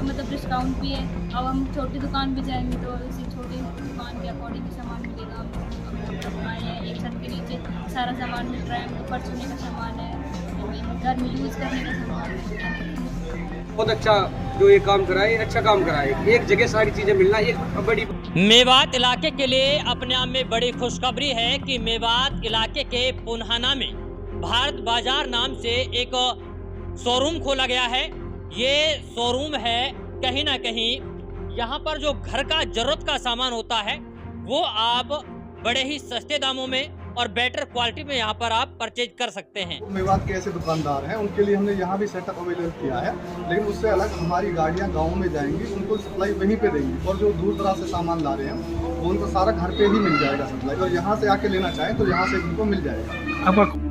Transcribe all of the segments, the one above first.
मतलब डिस्काउंट भी है। अब हम छोटी दुकान पे जाएँगे तो इसी छोटी दुकान के अकॉर्डिंग ही सामान मिलेगा। हम अपना ये एक छत के नीचे सारा सामान मिल रहा है, हमको परचूने का सामान है, घर में यूज़ करने का सामान है। बहुत अच्छा जो ये काम करा है, अच्छा काम करा है। एक जगह सारी चीजें मिलना एक बड़ी। मेवात इलाके के लिए अपने आप में बड़ी खुशखबरी है कि मेवात इलाके के पुन्हाना में भारत बाजार नाम से एक शोरूम खोला गया है। ये शोरूम है कहीं ना कहीं यहाँ पर जो घर का जरूरत का सामान होता है वो आप बड़े ही सस्ते दामों में और बेटर क्वालिटी में यहाँ पर आप परचेज कर सकते हैं। मेवात के ऐसे दुकानदार हैं, उनके लिए हमने यहाँ भी सेटअप अवेलेबल किया है, लेकिन उससे अलग हमारी गाड़ियाँ गाँव में जाएंगी, उनको सप्लाई वहीं पे देंगी। और जो दूर दराज से सामान ला रहे हैं वो उनको सारा घर पे ही मिल जाएगा सप्लाई, और यहाँ से आके लेना चाहें तो यहाँ से उनको मिल जाएगा।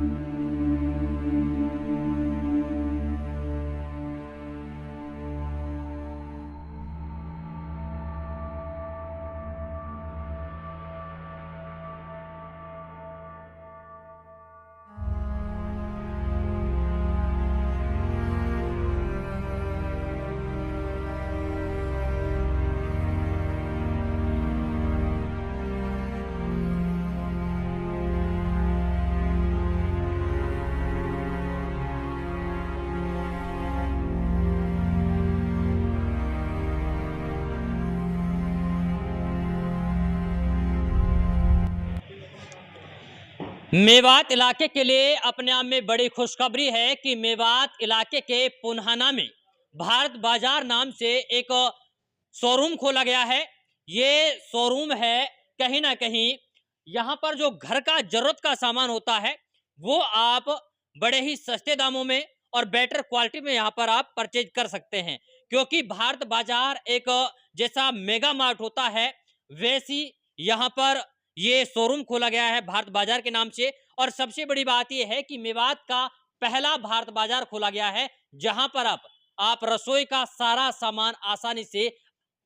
मेवात इलाके के लिए अपने आप में बड़ी खुशखबरी है कि मेवात इलाके के पुन्हाना में भारत बाजार नाम से एक शोरूम खोला गया है। ये शोरूम है कहीं ना कहीं यहाँ पर जो घर का जरूरत का सामान होता है वो आप बड़े ही सस्ते दामों में और बेटर क्वालिटी में यहाँ पर आप परचेज कर सकते हैं, क्योंकि भारत बाजार एक जैसा मेगा मार्ट होता है वैसी यहाँ पर ये शोरूम खोला गया है भारत बाजार के नाम से। और सबसे बड़ी बात यह है कि मेवात का पहला भारत बाजार खोला गया है जहां पर आप रसोई का सारा सामान आसानी से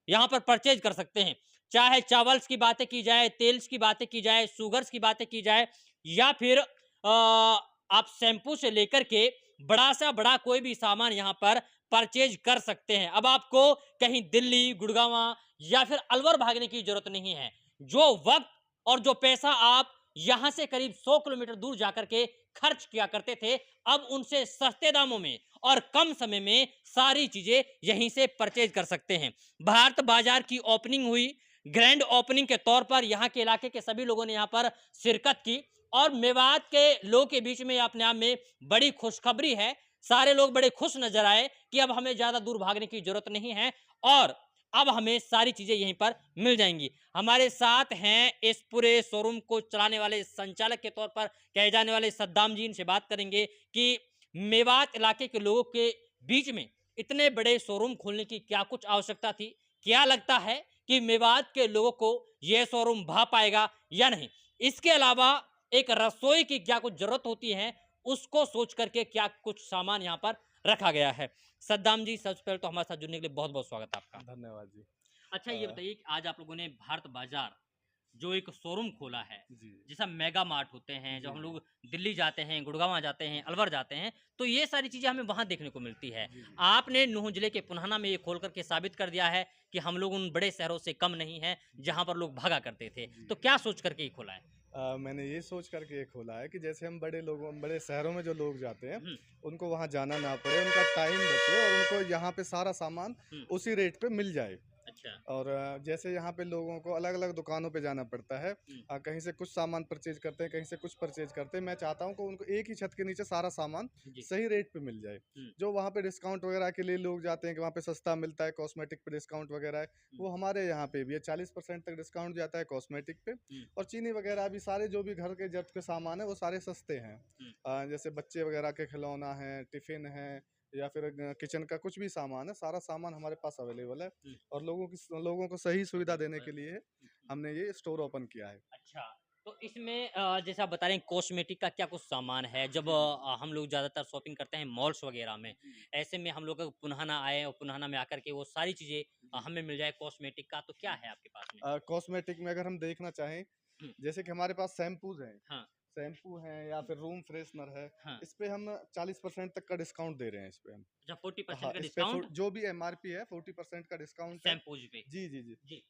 यहां पर परचेज कर सकते हैं। चाहे चावल्स की बातें की जाए, तेल्स की बातें की जाए, शुगर्स की बातें की जाए, या फिर आप शैम्पू से लेकर के बड़ा सा बड़ा कोई भी सामान यहां पर परचेज कर सकते हैं। अब आपको कहीं दिल्ली, गुड़गांव या फिर अलवर भागने की जरूरत नहीं है। जो वक्त और जो पैसा आप यहां से करीब 100 किलोमीटर दूर जाकर के खर्च किया करते थे, अब उनसे सस्ते दामों में और कम समय में सारी चीजें यहीं से परचेज कर सकते हैं। भारत बाजार की ओपनिंग हुई, ग्रैंड ओपनिंग के तौर पर यहाँ के इलाके के सभी लोगों ने यहाँ पर शिरकत की और मेवात के लोगों के बीच में अपने आप में बड़ी खुशखबरी है। सारे लोग बड़े खुश नजर आए कि अब हमें ज्यादा दूर भागने की जरूरत नहीं है और अब हमें सारी चीजें यहीं पर मिल जाएंगी। हमारे साथ हैं इस पूरे शोरूम को चलाने वाले संचालक के तौर पर कहे जाने वाले सद्दाम जी। इनसे बात करेंगे कि मेवात इलाके के लोगों के बीच में इतने बड़े शोरूम खोलने की क्या कुछ आवश्यकता थी, क्या लगता है कि मेवात के लोगों को यह शोरूम भा पाएगा या नहीं, इसके अलावा एक रसोई की क्या कुछ जरूरत होती है उसको सोच करके क्या कुछ सामान यहाँ पर रखा गया है। सद्दाम जी, सबसे पहले तो हमारे साथ जुड़ने के लिए बहुत बहुत स्वागत है आपका। धन्यवाद जी। अच्छा, ये बताइए कि आज आप लोगों ने भारत बाजार जो एक शोरूम खोला है, जी जैसा मेगा मार्ट होते हैं, जब जी हम जी लोग दिल्ली जाते हैं, गुड़गांव जाते हैं, अलवर जाते हैं, तो ये सारी चीज़ें हमें वहाँ देखने को मिलती है। जी जी आपने नूंह जिले के पुन्हाना में ये खोल करके साबित कर दिया है कि हम लोग उन बड़े शहरों से कम नहीं हैं जहाँ पर लोग भागा करते थे। जी। तो क्या सोच करके ये खोला है? मैंने ये सोच करके ये खोला है कि जैसे हम बड़े शहरों में जो लोग जाते हैं हम्म, उनको वहाँ जाना ना पड़े, उनका टाइम बचे और उनको यहाँ पे सारा सामान हम्म, उसी रेट पे मिल जाए। अच्छा, और जैसे यहाँ पे लोगों को अलग अलग दुकानों पे जाना पड़ता है, हम्म, कहीं से कुछ सामान परचेज करते हैं, कहीं से कुछ परचेज करते हैं। मैं चाहता हूँ कि उनको एक ही छत के नीचे सारा सामान जी, सही रेट पे मिल जाए। हम्म, जो वहाँ पे डिस्काउंट वगैरह के लिए लोग जाते हैं कि वहाँ पे सस्ता मिलता है, कॉस्मेटिक पे डिस्काउंट वगैरह है, वो हमारे यहाँ पे भी है। 40% तक डिस्काउंट जाता है कॉस्मेटिक पे। हम्म, और चीनी वगैरह भी सारे जो भी घर के जरूरत के सामान है वो सारे सस्ते हैं। हम्म, जैसे बच्चे वगैरह के खिलौना है, टिफ़िन है, या फिर किचन का कुछ भी सामान है, सारा सामान हमारे पास अवेलेबल है। हम्म, और लोगों को सही सुविधा देने के लिए हम्म। हमने ये स्टोर ओपन किया है। अच्छा, तो इसमें जैसे आप बता रहे हैं कॉस्मेटिक का क्या कुछ सामान है, जब जी, जी। हम लोग ज़्यादातर शॉपिंग करते हैं मॉल्स वगैरह में, जी, ऐसे में हम लोग अगर पुन्हाना आए और पुन्हाना में आकर के वो सारी चीज़ें जी। हमें मिल जाए कॉस्मेटिक का, तो क्या है आपके पास में? कॉस्मेटिक में अगर हम देखना चाहें, हुँ, जैसे कि हमारे पास शैम्पूज़ हैं। हाँ, शैम्पू है या फिर रूम फ्रेशनर है, हाँ। इस पे हम 40% तक का डिस्काउंट दे रहे हैं इस पे हम। अच्छा 40% हाँ, का इस पे डिस्काउंट जो भी एमआरपी है 40% का डिस्काउंट है। शैम्पूज पे। जी, जी, जी। जी।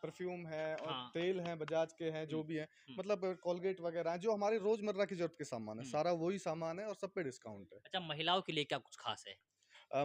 परफ्यूम है और हाँ। तेल हैं, बजाज के हैं, जो भी हैं, मतलब कोलगेट वगैरह हैं, जो हमारे रोज़मर्रा की ज़रूरत के सामान है, हुँ। सारा वही सामान है और सब पे डिस्काउंट है। अच्छा महिलाओं के लिए क्या कुछ खास है?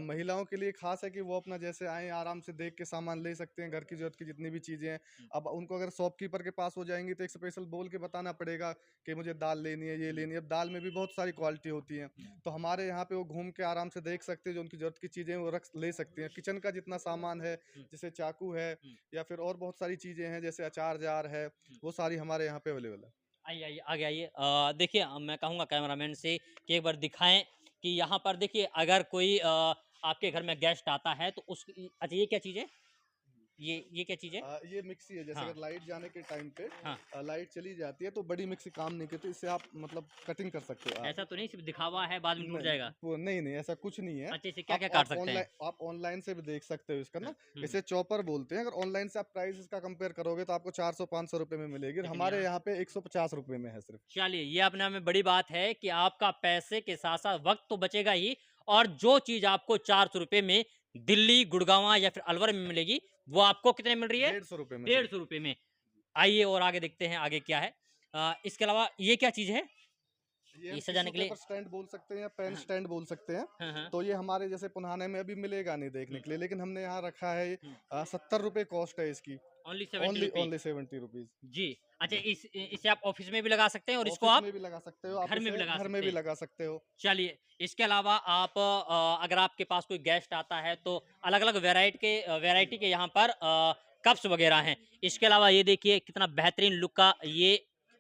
महिलाओं के लिए खास है कि वो अपना जैसे आएँ आराम से देख के सामान ले सकते हैं, घर की ज़रूरत की जितनी भी चीज़ें हैं। हुँ। अब उनको अगर शॉपकीपर के पास हो जाएँगी तो एक स्पेशल बोल के बताना पड़ेगा कि मुझे दाल लेनी है, ये लेनी है। अब दाल में भी बहुत सारी क्वालिटी होती हैं, तो हमारे यहाँ पे वो घूम के आराम से देख सकते हैं, जो उनकी ज़रूरत की चीज़ें हैं वो रख ले सकते हैं। किचन का जितना सामान है, हुँ। जैसे चाकू है हुँ। या फिर और बहुत सारी चीज़ें हैं, जैसे अचार जार है, वो सारी हमारे यहाँ पे अवेलेबल है। आइए, आइए, आगे आइए। देखिए मैं कहूँगा कैमरामैन से कि एक बार दिखाएँ कि यहाँ पर देखिए अगर कोई आपके घर में गेस्ट आता है तो उस अच्छा ये क्या चीज़ है? ये क्या चीज़ है? ये मिक्सी है, जैसे हाँ, अगर लाइट जाने के टाइम पे हाँ। लाइट चली जाती है तो बड़ी मिक्सी काम नहीं करती, इससे आप मतलब कटिंग कर सकते हो आप। ऐसा तो नहीं सिर्फ़ दिखावा है बाद में टूट नहीं, जाएगा? वो नहीं, नहीं ऐसा कुछ नहीं है। अच्छा इसे क्या-क्या काट सकते हैं? आप ऑनलाइन से भी देख सकते हो इसका हाँ, ना, हुँ। इसे चॉपर बोलते हैं। अगर ऑनलाइन से आप प्राइस इसका कंपेयर करोगे तो आपको 400-500 रुपए में मिलेगी और लेकिन हमारे यहाँ यहाँ पे 150 रुपए में है सिर्फ। चलिए, ये अपने आप में बड़ी बात है कि आपका पैसे के साथ-साथ वक़्त तो बचेगा ही और जो चीज़ आपको ₹400 में दिल्ली, गुड़गाँव या फिर अलवर में मिलेगी, वो आपको कितने में मिल रही है? 150 रुपए में सिर्फ। ₹150 में। आइए और आगे देखते हैं आगे क्या है। इसके अलावा ये क्या चीज़ है? ये ये हम सजाने टिश्यू के लिए पेपर स्टैंड बोल सकते हैं या पेन हाँ, स्टैंड बोल सकते हैं। हाँ, हाँ। तो ये हमारे जैसे पुराने में अभी मिलेगा नहीं देखने के लिए, लेकिन हमने यहाँ रखा है हुँ। 70 रुपए कॉस्ट है इसकी। Only ₹70 only 70 rupees. जी। अच्छा इसे आप ऑफ़िस में भी लगा सकते हैं और इसको ऑफिस आप में भी लगा सकते हो, आप घर में भी इसे लगा घर में सकते भी हैं। लगा सकते हो। चलिए, इसके अलावा आप अगर आपके पास कोई गेस्ट आता है तो अलग-अलग वैरायटी के यहाँ पर कप्स वग़ैरह हैं। इसके अलावा ये देखिए कितना बेहतरीन लुक का ये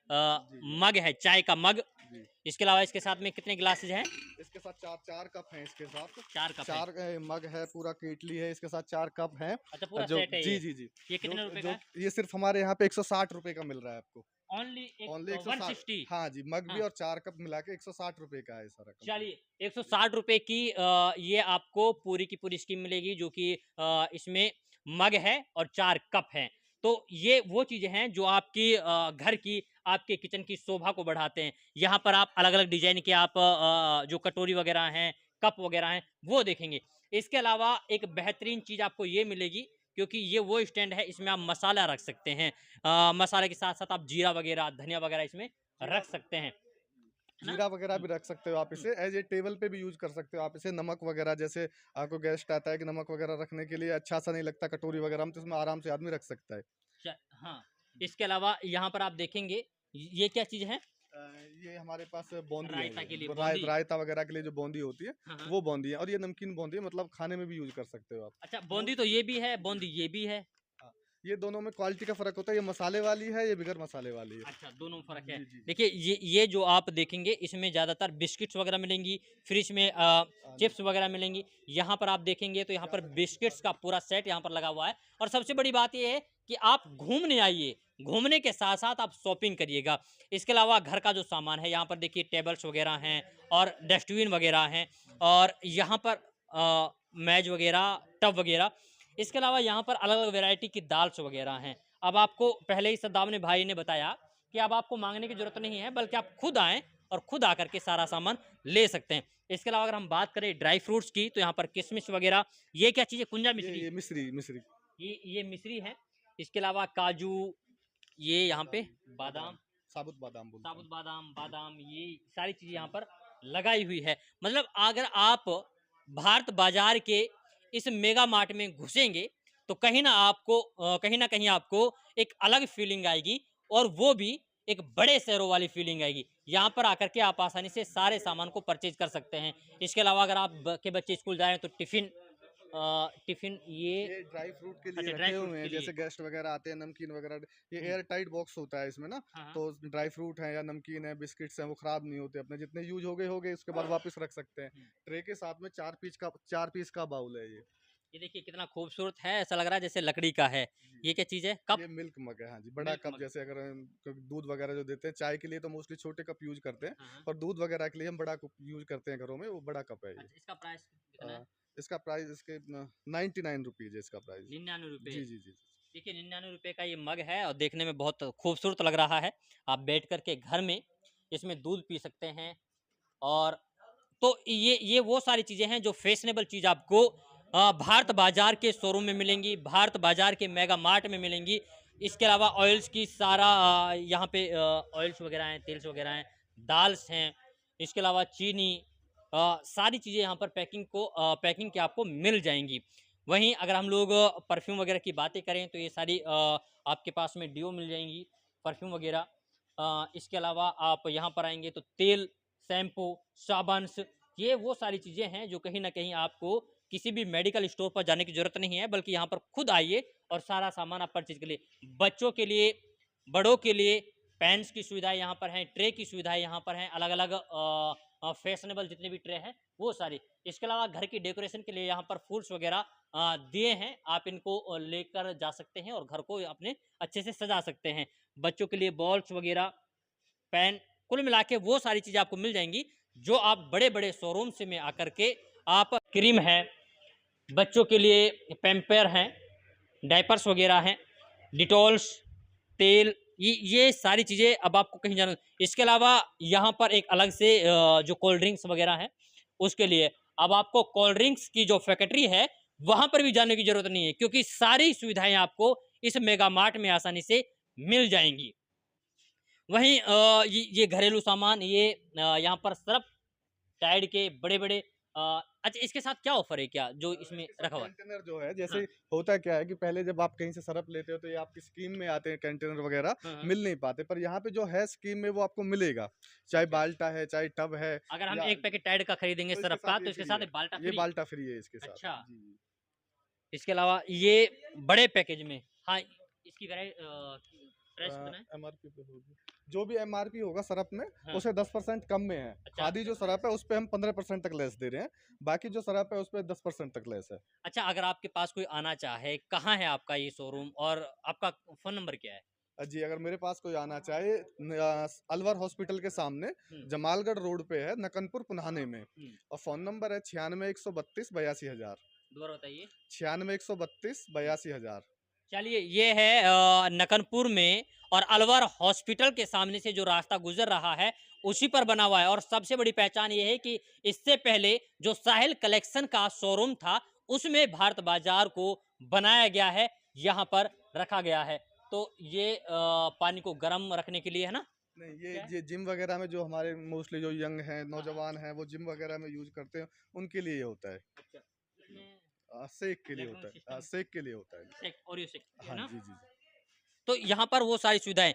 जी, जी। मग है, चाय का मग। जी। इसके अलावा इसके साथ में कितने ग्लासेस हैं? इसके साथ 4 कप हैं इसके साथ। 4 कप हैं। 4 मग है, पूरा केतली है, इसके साथ 4 कप हैं। अच्छा पूरा जो सेट है जी, ये। जी, जी। ये जो कितने रुपए का जो है? ये सिर्फ़ हमारे यहाँ पे 160 रुपए का मिल रहा है आपको। Only only 160। 160 हाँ जी, मग भी हाँ। और 4 कप मिला के 160 रुपए का है सारा कंप्लीट। चलिए, ₹160 की ये आपको पूरी की पूरी स्कीम मिलेगी जो कि इसमें मग है और 4 कप हैं। तो ये वो चीज़ें हैं जो आपकी घर की, आपके किचन की शोभा को बढ़ाते हैं। यहाँ पर आप अलग-अलग डिज़ाइन के आप जो कटोरी वगैरह हैं, कप वगैरह हैं, वो देखेंगे। इसके अलावा एक बेहतरीन चीज़ आपको ये मिलेगी क्योंकि ये वो स्टैंड है, इसमें आप मसाला रख सकते हैं। मसाले के साथ-साथ आप जीरा वगैरह, धनिया वगैरह इसमें जीरा रख सकते हैं। है ना? जीरा वगैरह हुँ, भी रख सकते हो आप हुँ। इसे, एज़ ए टेबल पे भी यूज़ कर सकते हो आप इसे। नमक वगैरह जैसे आपको गेस्ट आता है कि नमक वगैरह रखने के लिए अच्छा-सा नहीं लगता कटोरी वगैरह में, तो इसमें आराम से आदमी रख सकता है। हाँ, इसके अलावा यहाँ पर आप देखेंगे ये क्या चीज़ है? अ, ये हमारे पास बूंदी है, रायता के लिए ये बूंदी? रायता वगैरह के लिए जो बूंदी होती है, हाँ, हाँ। वो बूंदी है और ये नमकीन बूंदी है, मतलब खाने में भी यूज़ कर सकते हो आप। अच्छा बूंदी तो ये भी है, बूंदी ये भी है। हाँ, ये दोनों में क्वालिटी का फ़र्क होता है, ये मसाले वाली है, ये बगैर मसाले वाली है। अच्छा दोनों में फ़र्क है। जी, जी। देखिए ये जो आप देखेंगे इसमें ज़्यादातर बिस्किट्स वगैरह मिलेंगी, फिर इसमें हाँ जी। चिप्स वगैरह मिलेंगी। यहाँ पर आप देखेंगे तो यहाँ पर बिस्किट्स का पूरा सेट यहाँ पर लगा हुआ है और सबसे बड़ी बात ये है कि आप घूमने आइए, घूमने के साथ-साथ आप शॉपिंग करिएगा। इसके अलावा घर का जो सामान है यहाँ पर देखिए टेबल्स वगैरह हैं और डस्टबिन वगैरह हैं और यहाँ पर मेज वगैरह, टब वगैरह। इसके अलावा यहाँ पर अलग-अलग वैरायटी की दाल्स वगैरह हैं। अब आपको पहले ही सद्दाम भाई ने बताया कि अब आपको माँगने की ज़रूरत नहीं है, बल्कि आप खुद आएँ और खुद आकर के सारा सामान ले सकते हैं। इसके अलावा अगर हम बात करें ड्राई फ्रूट्स की, तो यहाँ पर किशमिश वगैरह, ये क्या चीज़ है? कुंजा मिश्री? ये मिश्री मिश्री। ये मिश्री है। इसके अलावा काजू, ये यहाँ पे बादाम, साबुत बादाम बोलते हैं। साबुत बादाम, बादाम ये सारी चीज़ें यहाँ पर लगाई हुई है। मतलब अगर आप भारत बाज़ार के इस मेगा मार्ट में घुसेंगे, तो कहीं न कहीं आपको एक अलग फ़ीलिंग आएगी और वो भी एक बड़े शहरों वाली फ़ीलिंग आएगी। यहाँ पर आकर के आप आसानी से सारे सामान को परचेज़ कर सकते हैं। इसके अलावा अगर आप के बच्चे स्कूल जा रहे हैं तो टिफ़िन ये ड्राई फ्रूट के लिए अच्छा रखे ड्राई फ्रूट्स हुए के हैं, लिए। जैसे गेस्ट वगैरह आते हैं, नमकीन वगैरह, ये हुँ। एयर टाइट बॉक्स होता है इसमें ना, हाँ, हाँ। तो ड्राई फ्रूट हैं या नमकीन है, बिस्किट्स हैं, वो खराब नहीं होते अपने, जितने यूज हो गए उसके बाद वापस रख सकते हैं। हुँ। ट्रे के साथ में 4 पीस का बाउल है ये। ये देखिए कितना खूबसूरत है, ऐसा लग रहा है जैसे लकड़ी का है। ये क्या चीज़ है? कप? ये मिल्क मग है, हाँ जी, बड़ा मिल्क कप, मग। जैसे अगर दूध वगैरह जो देते हैं चाय के लिए तो मोस्टली छोटे कप यूज करते हैं, हाँ, हाँ। और दूध वगैरह के लिए हम बड़ा कप यूज करते हैं घरों में, वो बड़ा कप है ये। अच्छा इसका प्राइस कितना है? इसका प्राइस इसके 99 रुपीज़ है इसका प्राइस। 99 रुपए। जी, जी, जी। देखिए 99 रुपए का ये मग है और देखने में बहुत खूबसूरत लग रहा है। आप बैठ कर के घर में इसमें दूध पी सकते हैं। और तो ये वो सारी चीज़ें हैं जो फैशनेबल चीज़ आपको भारत बाजार के शोरूम में मिलेंगी, भारत बाजार के मेगा मार्ट में मिलेंगी। इसके अलावा ऑयल्स की सारा यहाँ पे ऑयल्स वगैरह हैं, तेल्स वगैरह हैं, दाल्स हैं, इसके अलावा चीनी, सारी चीज़ें यहाँ पर पैकिंग के आपको मिल जाएंगी। वहीं अगर हम लोग परफ्यूम वगैरह की बातें करें तो ये सारी आपके पास में डियो मिल जाएंगी, परफ्यूम वगैरह। इसके अलावा आप यहाँ पर आएंगे तो तेल, शैम्पू, साबुन, ये वो सारी चीज़ें हैं जो कहीं ना कहीं आपको किसी भी मेडिकल स्टोर पर जाने की ज़रूरत नहीं है, बल्कि यहाँ पर खुद आइए और सारा सामान आप परचेज के लिए, बच्चों के लिए, बड़ों के लिए पेन्स की सुविधाएं यहाँ पर हैं, ट्रे की सुविधाएं यहाँ पर हैं, अलग अलग फैशनेबल जितने भी ट्रे हैं वो सारी। इसके अलावा घर की डेकोरेशन के लिए यहाँ पर फूल्स वगैरह दिए हैं, आप इनको लेकर जा सकते हैं और घर को अपने अच्छे से सजा सकते हैं। बच्चों के लिए बॉल्स वगैरह, पेन, कुल मिला के वो सारी चीज़ें आपको मिल जाएंगी जो आप बड़े बड़े शोरूम से में आकर के आप क्रीम है, बच्चों के लिए पैम्पर हैं, डायपर्स वगैरह हैं, डिटॉल्स, तेल, ये सारी चीज़ें अब आपको कहीं जाना। इसके अलावा यहाँ पर एक अलग से जो कोल्ड ड्रिंक्स वगैरह हैं उसके लिए अब आपको कोल्ड ड्रिंक्स की जो फैक्ट्री है वहाँ पर भी जाने की ज़रूरत नहीं है, क्योंकि सारी सुविधाएं आपको इस मेगा मार्ट में आसानी से मिल जाएंगी। वहीं ये घरेलू सामान, ये यहाँ पर सर्फ टाइड के बड़े बड़े अच्छा, इसके साथ क्या ऑफर है, क्या जो इसमें रखा हुआ है? कंटेनर जो है, जैसे होता क्या है कि पहले जब आप कहीं से सरफ लेते हो तो ये आपकी स्कीम में आते हैं कंटेनर वगैरह, मिल नहीं पाते, पर यहाँ पे जो है स्कीम में वो आपको मिलेगा, चाहे बाल्टा है चाहे टब है। अगर हम एक पैकेट टाइड का खरीदेंगे सर्फ का तो इसके साथ बाल्टा फ्री, ये बाल्टा फ्री है इसके साथ। अच्छा, इसके अलावा ये बड़े पैकेज में, हाँ, इसकी MRP पे होगी, जो भी MRP होगा सरफ में, हाँ, उसे 10% कम में है। अच्छा, खादी जो सरफ है उस पे हम 15% तक लेस दे रहे हैं, बाकी जो सरफ है उस पे 10% तक लेस है। अच्छा, अगर आपके पास कोई आना चाहे, कहाँ है आपका ये शोरूम और आपका फ़ोन नंबर क्या है? जी, अगर मेरे पास कोई आना चाहे, अलवर हॉस्पिटल के सामने जमालगढ़ रोड पे है, नकनपुर पुन्हाने में, और फ़ोन नंबर है 96 132 82,000। दोबारा बताइए। 96 132 82,000। चलिए, ये है नकनपुर में, और अलवर हॉस्पिटल के सामने से जो रास्ता गुजर रहा है उसी पर बना हुआ है। और सबसे बड़ी पहचान ये है कि इससे पहले जो साहिल कलेक्शन का शोरूम था उसमें भारत बाजार को बनाया गया है, यहाँ पर रखा गया है। तो ये पानी को गर्म रखने के लिए है ना? नहीं, ये जिम वगैरह में जो हमारे मोस्टली जो यंग हैं, नौजवान हैं, वो जिम वगैरह में यूज करते हैं, उनके लिए ये होता है। सेक के लिए होता है, सेक के लिए होता है। सेक, और ये सेक, है ना? हाँ, जी। तो यहाँ पर वो सारी सुविधाएं,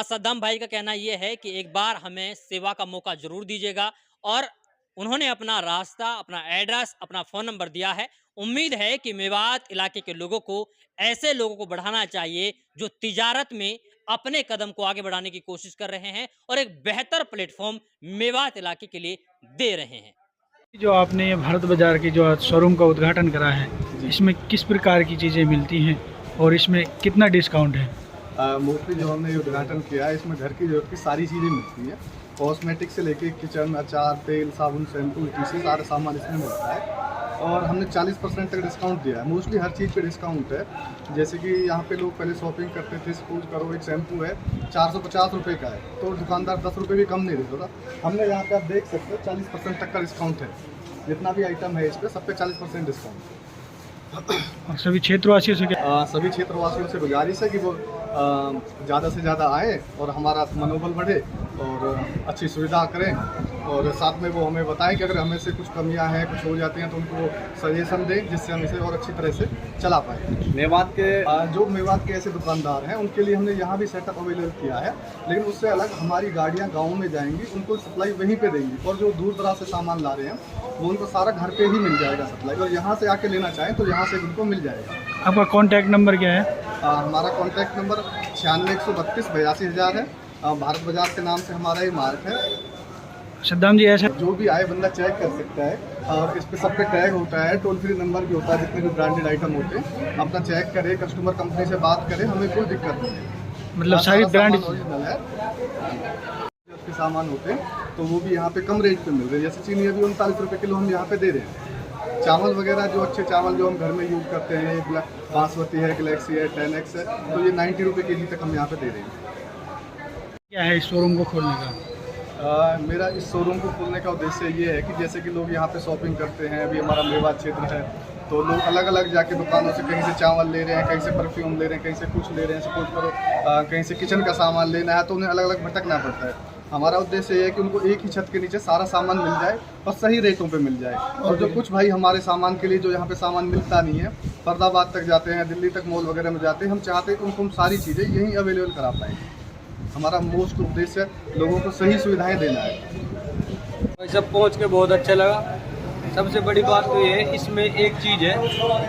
सद्दाम भाई का कहना ये है कि एक बार हमें सेवा का मौका जरूर दीजिएगा, और उन्होंने अपना रास्ता, अपना एड्रेस, अपना फ़ोन नंबर दिया है। उम्मीद है कि मेवात इलाके के लोगों को, ऐसे लोगों को बढ़ाना चाहिए जो तिजारत में अपने कदम को आगे बढ़ाने की कोशिश कर रहे हैं और एक बेहतर प्लेटफॉर्म मेवात इलाके के लिए दे रहे हैं। जो आपने ये भारत बाजार की जो शोरूम का उद्घाटन करा है, इसमें किस प्रकार की चीज़ें मिलती हैं और इसमें कितना डिस्काउंट है? मोस्टली जो हमने उद्घाटन किया है, इसमें घर की जरूरत की सारी चीज़ें मिलती हैं, कॉस्मेटिक से लेके किचन, अचार, तेल, साबुन, शैम्पू, etc. सारा सामान इसमें मिलता है। और हमने 40% तक डिस्काउंट दिया है। मोस्टली हर चीज़ पे डिस्काउंट है। जैसे कि यहाँ पे लोग पहले शॉपिंग करते थे, सपोज करो एक शैम्पू है 450 रुपये का है, तो दुकानदार 10 रुपये भी कम नहीं देता था। हमने यहाँ पे आप देख सकते हो 40% तक का डिस्काउंट है। जितना भी आइटम है इस पर सब पे 40% डिस्काउंट। और सभी क्षेत्रवासियों से सभी क्षेत्रवासियों से गुजारिश है कि वो ज़्यादा से ज़्यादा आए और हमारा मनोबल बढ़े और अच्छी सुविधा करें, और साथ में वो हमें बताएं कि अगर हमें से कुछ कमियां हैं, कुछ हो जाती हैं, तो उनको सजेशन दें जिससे हम इसे और अच्छी तरह से चला पाएँ। मेवात के जो मेवात के ऐसे दुकानदार हैं उनके लिए हमने यहाँ भी सेटअप अवेलेबल किया है, लेकिन उससे अलग हमारी गाड़ियाँ गाँव में जाएंगी, उनको सप्लाई वहीं पर देंगी, और जो दूर दराज से सामान ला रहे हैं वो उनको सारा घर पे ही मिल जाएगा सप्लाई, और यहाँ से आके लेना चाहें तो यहाँ से उनको मिल जाएगा। आपका कॉन्टैक्ट नंबर क्या है? हमारा कॉन्टैक्ट नंबर 96 132 82,000 है। भारत बाजार के नाम से हमारा ये मार्क है। सद्दाम जी, ऐसा जो भी आए बंदा चेक कर सकता है, और इस पे सब पे टैग होता है, टोल फ्री नंबर भी होता है, जितने भी ब्रांडेड आइटम होते हैं अपना चेक करे, कस्टमर कंपनी से बात करे, हमें कोई दिक्कत नहीं है। मतलब सारी ब्रांड ओरिजिनल है। उसके सामान होते हैं तो वो भी यहाँ पे कम रेट पे मिल रहे हैं। जैसे चीनी अभी 39 रुपये किलो हम यहाँ पे दे रहे हैं। चावल वगैरह जो अच्छे चावल जो हम घर में यूज़ करते हैं, ये बासमती है, गैलेक्सी है, 10X है, तो ये 90 रुपये kg तक हम यहाँ पे दे रहे हैं। क्या है इस शोरूम को खोलने का? मेरा इस शोरूम को खोलने का उद्देश्य ये है कि जैसे कि लोग यहाँ पे शॉपिंग करते हैं, अभी हमारा मेवात क्षेत्र है, तो लोग अलग अलग जाके दुकानों से कहीं से चावल ले रहे हैं, कहीं से परफ्यूम ले रहे हैं, कहीं से कुछ ले रहे हैं, सपोज करो कहीं से किचन का सामान लेना है तो उन्हें अलग अलग भटकना पड़ता है। हमारा उद्देश्य ये है कि उनको एक ही छत के नीचे सारा सामान मिल जाए और सही रेटों पे मिल जाए। और जो कुछ भाई हमारे सामान के लिए जो यहाँ पे सामान मिलता नहीं है, फरीदाबाद तक जाते हैं, दिल्ली तक मॉल वगैरह में जाते हैं, हम चाहते हैं कि उनको हम सारी चीज़ें यहीं अवेलेबल करा पाएँ। हमारा मोस्ट उद्देश्य लोगों को सही सुविधाएं देना है। सब पहुंच के बहुत अच्छा लगा। सबसे बड़ी बात तो ये है, इसमें एक चीज़ है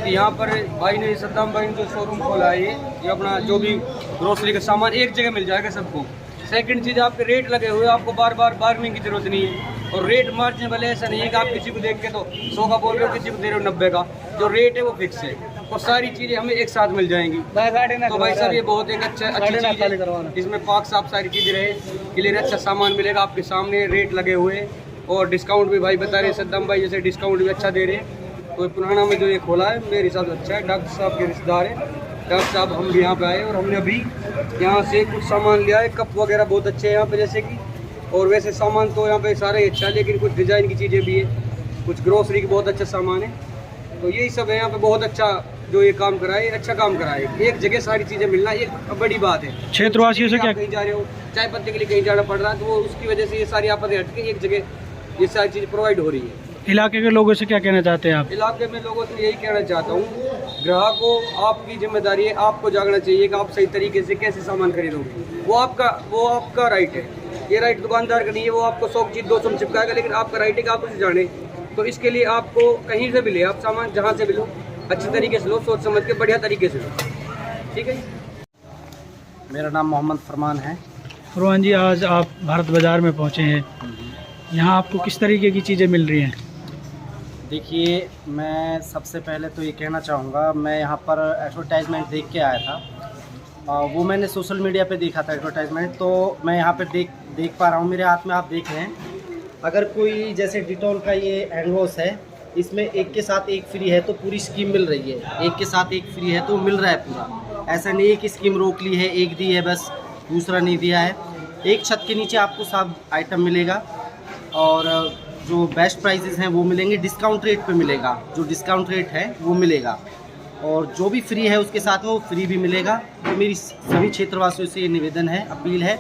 कि यहाँ पर भाई ने, सद्दाम भाई ने जो शोरूम खोला है ये अपना जो भी ग्रोसरी का सामान एक जगह मिल जाएगा सबको। सेकंड चीज़, आपके रेट लगे हुए, आपको बार बार बार्गेनिंग की जरूरत नहीं है। और रेट मार्जिनेबल है, ऐसा नहीं है कि आप किसी को देख के तो 100 का बोल रहे हो, किसी को दे रहे हो 90 का। जो रेट है वो फिक्स है और सारी चीज़ें हमें एक साथ मिल जाएंगी। तो भाई साहब ये बहुत एक अच्छी चीज़ है। इसमें पाक साफ सारी चीज़ें रहे, क्लियर अच्छा सामान मिलेगा आपके सामने, रेट लगे हुए और डिस्काउंट भी भाई बता रहे, सद्दाम भाई जैसे डिस्काउंट भी अच्छा दे रहे हैं। तो पुराना में जो ये खोला है मेरे हिसाब से अच्छा है। डॉक्टर साहब के रिश्तेदार है, डॉक्टर साहब हम भी यहाँ पे आए और हमने अभी यहाँ से कुछ सामान लिया है। कप वगैरह बहुत अच्छे हैं यहाँ पे जैसे कि, और वैसे सामान तो यहाँ पे सारा ही अच्छा है, लेकिन कुछ डिज़ाइन की चीज़ें भी है, कुछ ग्रोसरी की बहुत अच्छा सामान है। तो यही सब है यहाँ पे। बहुत अच्छा जो ये काम करा है, अच्छा काम करा है। एक जगह सारी चीज़ें मिलना एक बड़ी बात है। क्षेत्रवासियों से क्या कहीं जा रहे हो, चाय पत्ती के लिए कहीं जाना पड़ रहा है, तो वो उसकी वजह से ये सारी आफतें हट के एक जगह ये सारी चीज़ प्रोवाइड हो रही है। इलाके के लोगों से क्या कहना चाहते हैं आप? इलाके में लोगों से यही कहना चाहता हूँ, ग्राहकों आपकी जिम्मेदारी है, आपको जागना चाहिए कि आप सही तरीके से कैसे सामान खरीदोगे। वो आपका राइट है, ये राइट दुकानदार का नहीं है। वो आपको 100 चीज़ 200 में चिपकाएगा, लेकिन आपका राइट है कि आप उसे जाने। तो इसके लिए आपको कहीं से भी ले, आप सामान जहाँ से भी लो, अच्छी तरीके से लो, सोच समझ के बढ़िया तरीके से लो। ठीक है। मेरा नाम मोहम्मद फरमान है। रोहन जी, आज आप भारत बाज़ार में पहुँचे हैं, यहाँ आपको किस तरीके की चीज़ें मिल रही हैं? देखिए, मैं सबसे पहले तो ये कहना चाहूँगा, मैं यहाँ पर एडवर्टाइजमेंट देख के आया था। वो मैंने सोशल मीडिया पे देखा था एडवर्टाइजमेंट, तो मैं यहाँ पे देख पा रहा हूँ। मेरे हाथ में आप देख रहे हैं, अगर कोई जैसे डिटॉल का ये हैंड वॉश है, इसमें एक के साथ एक फ्री है, तो पूरी स्कीम मिल रही है। एक के साथ एक फ्री है तो मिल रहा है पूरा। ऐसा नहीं है कि स्कीम रोक ली है, एक दी है बस, दूसरा नहीं दिया है। एक छत के नीचे आपको सब आइटम मिलेगा और जो बेस्ट प्राइसेस हैं वो मिलेंगे, डिस्काउंट रेट पे मिलेगा। जो डिस्काउंट रेट है वो मिलेगा और जो भी फ्री है उसके साथ में वो फ्री भी मिलेगा। तो मेरी सभी क्षेत्रवासियों से ये निवेदन है, अपील है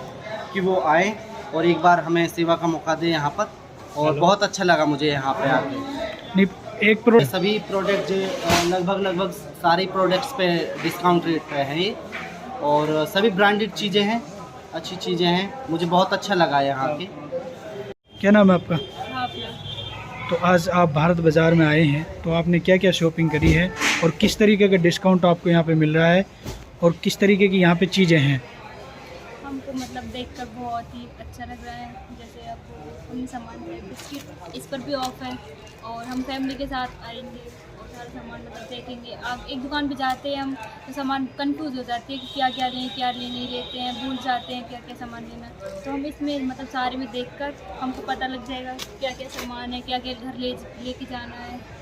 कि वो आएँ और एक बार हमें सेवा का मौका दें यहाँ पर। और बहुत अच्छा लगा मुझे यहाँ पे आके। नहीं, एक प्रोडक्ट सभी प्रोडक्ट लगभग सारे प्रोडक्ट्स पे डिस्काउंट रेट पे है ये, और सभी ब्रांडेड चीज़ें हैं, अच्छी चीज़ें हैं। मुझे बहुत अच्छा लगा यहाँ के। क्या नाम है आपका? हाँ, तो आज आप भारत बाज़ार में आए हैं, तो आपने क्या क्या शॉपिंग करी है और किस तरीके का डिस्काउंट आपको यहाँ पे मिल रहा है और किस तरीके की यहाँ पे चीज़ें हैं? हमको मतलब देखकर बहुत ही अच्छा लग रहा है। जैसे आपको उन सामान पे बिस्किट, इस पर भी ऑफ है और हम फैमिली के साथ आएंगे और सारा सामान मतलब देखेंगे। आप एक दुकान पे जाते हैं हम तो सामान कंफ्यूज हो जाती है कि क्या क्या लें, क्या नहीं लेते हैं, भूल जाते हैं क्या क्या सामान लेना। तो हम इसमें मतलब सारे में देखकर हमको पता लग जाएगा क्या क्या सामान है, क्या क्या घर लेके जाना है।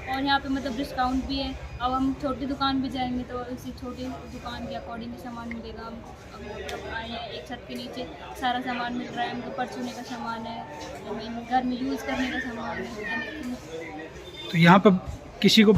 और यहाँ पे मतलब डिस्काउंट भी है। अब हम छोटी दुकान भी जाएंगे तो उसी छोटी दुकान के अकॉर्डिंग ही सामान मिलेगा। हम अब आए हैं, एक छत के नीचे सारा सामान मिल रहा है। हमको परचूने का सामान है, घर में यूज़ करने का सामान है। तो यहाँ पर किसी को